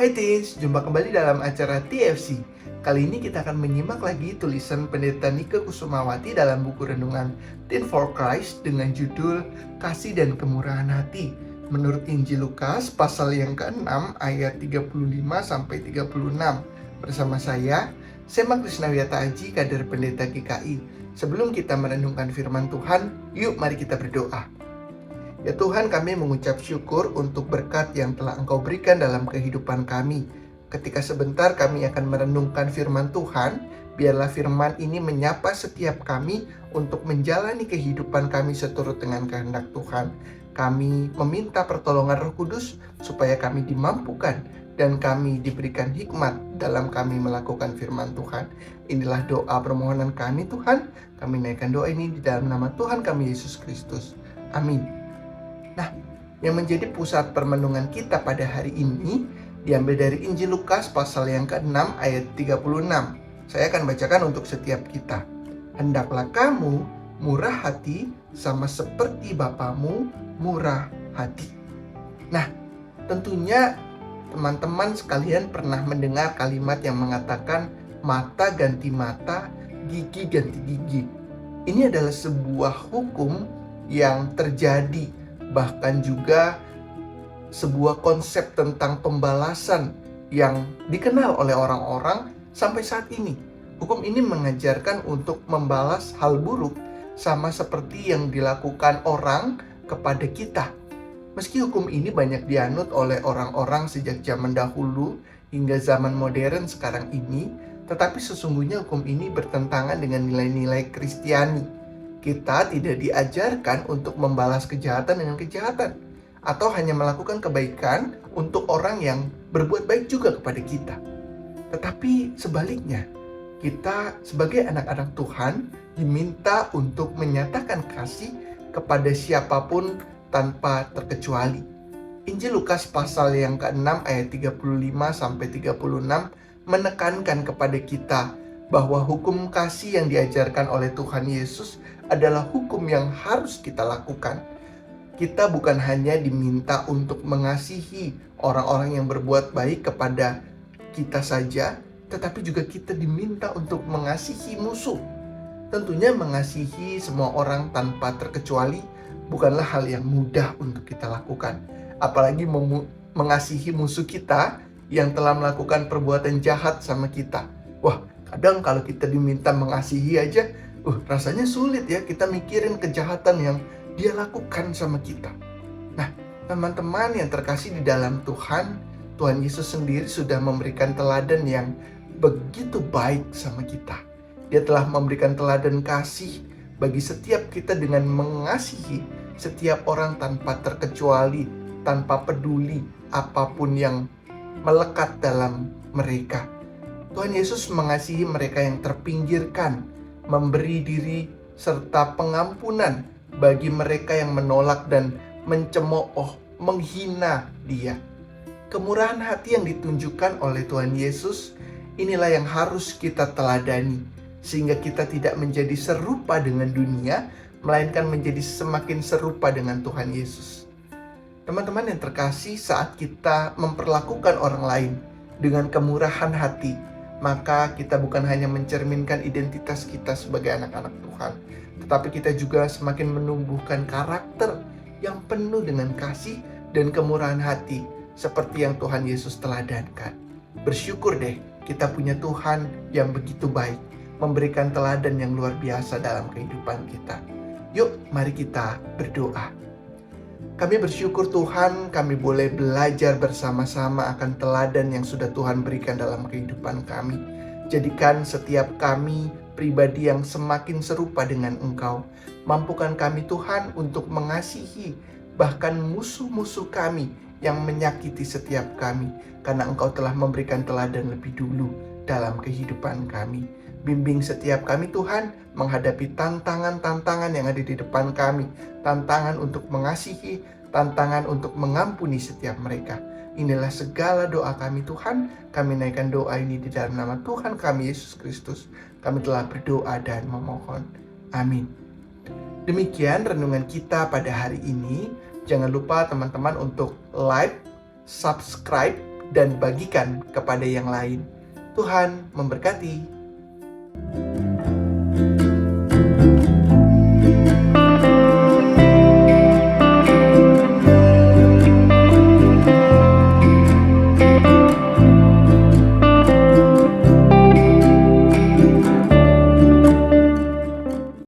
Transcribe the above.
Hai teens, jumpa kembali dalam acara TFC. Kali ini kita akan menyimak lagi tulisan Pendeta Nike Kusumawati dalam buku renungan Teen for Christ dengan judul Kasih dan Kemurahan Hati. Menurut Injil Lukas pasal yang ke-6 ayat 35-36. Bersama saya, Sema Krisnawiyata Aji, kader Pendeta GKI. Sebelum kita merenungkan firman Tuhan, yuk mari kita berdoa. Ya Tuhan, kami mengucap syukur untuk berkat yang telah Engkau berikan dalam kehidupan kami. Ketika sebentar kami akan merenungkan firman Tuhan, biarlah firman ini menyapa setiap kami untuk menjalani kehidupan kami seturut dengan kehendak Tuhan. Kami meminta pertolongan Roh Kudus supaya kami dimampukan dan kami diberikan hikmat dalam kami melakukan firman Tuhan. Inilah doa permohonan kami Tuhan. Kami naikkan doa ini di dalam nama Tuhan kami Yesus Kristus. Amin. Nah, yang menjadi pusat permenungan kita pada hari ini diambil dari Injil Lukas pasal yang ke-6 ayat 36. Saya akan bacakan untuk setiap kita. Hendaklah kamu murah hati sama seperti Bapamu murah hati. Nah, tentunya teman-teman sekalian pernah mendengar kalimat yang mengatakan mata ganti mata, gigi ganti gigi. Ini adalah sebuah hukum yang terjadi, bahkan juga sebuah konsep tentang pembalasan yang dikenal oleh orang-orang sampai saat ini. Hukum ini mengajarkan untuk membalas hal buruk sama seperti yang dilakukan orang kepada kita. Meski hukum ini banyak dianut oleh orang-orang sejak zaman dahulu hingga zaman modern sekarang ini, tetapi sesungguhnya hukum ini bertentangan dengan nilai-nilai Kristiani. Kita tidak diajarkan untuk membalas kejahatan dengan kejahatan, atau hanya melakukan kebaikan untuk orang yang berbuat baik juga kepada kita. Tetapi sebaliknya, kita sebagai anak-anak Tuhan diminta untuk menyatakan kasih kepada siapapun tanpa terkecuali. Injil Lukas pasal yang ke-6 ayat 35-36 menekankan kepada kita bahwa hukum kasih yang diajarkan oleh Tuhan Yesus adalah hukum yang harus kita lakukan. Kita bukan hanya diminta untuk mengasihi orang-orang yang berbuat baik kepada kita saja, tetapi juga kita diminta untuk mengasihi musuh. Tentunya mengasihi semua orang tanpa terkecuali bukanlah hal yang mudah untuk kita lakukan. Apalagi mengasihi musuh kita yang telah melakukan perbuatan jahat sama kita. Wah, kadang kalau kita diminta mengasihi aja, rasanya sulit ya, kita mikirin kejahatan yang dia lakukan sama kita. Nah, teman-teman yang terkasih di dalam Tuhan, Tuhan Yesus sendiri sudah memberikan teladan yang begitu baik sama kita. Dia telah memberikan teladan kasih bagi setiap kita dengan mengasihi setiap orang tanpa terkecuali, tanpa peduli apapun yang melekat dalam mereka. Tuhan Yesus mengasihi mereka yang terpinggirkan, memberi diri serta pengampunan bagi mereka yang menolak dan mencemooh, menghina Dia. Kemurahan hati yang ditunjukkan oleh Tuhan Yesus, inilah yang harus kita teladani, sehingga kita tidak menjadi serupa dengan dunia, melainkan menjadi semakin serupa dengan Tuhan Yesus. Teman-teman yang terkasih, saat kita memperlakukan orang lain dengan kemurahan hati, maka kita bukan hanya mencerminkan identitas kita sebagai anak-anak Tuhan, tetapi kita juga semakin menumbuhkan karakter yang penuh dengan kasih dan kemurahan hati seperti yang Tuhan Yesus teladankan. Bersyukur deh kita punya Tuhan yang begitu baik, memberikan teladan yang luar biasa dalam kehidupan kita. Yuk mari kita berdoa. Kami bersyukur Tuhan, kami boleh belajar bersama-sama akan teladan yang sudah Tuhan berikan dalam kehidupan kami. Jadikan setiap kami pribadi yang semakin serupa dengan Engkau. Mampukan kami Tuhan untuk mengasihi bahkan musuh-musuh kami yang menyakiti setiap kami, karena Engkau telah memberikan teladan lebih dulu dalam kehidupan kami. Bimbing setiap kami Tuhan menghadapi tantangan-tantangan yang ada di depan kami. Tantangan untuk mengasihi, tantangan untuk mengampuni setiap mereka. Inilah segala doa kami Tuhan. Kami naikkan doa ini di dalam nama Tuhan kami Yesus Kristus. Kami telah berdoa dan memohon. Amin. Demikian renungan kita pada hari ini. Jangan lupa teman-teman untuk like, subscribe, dan bagikan kepada yang lain. Tuhan memberkati.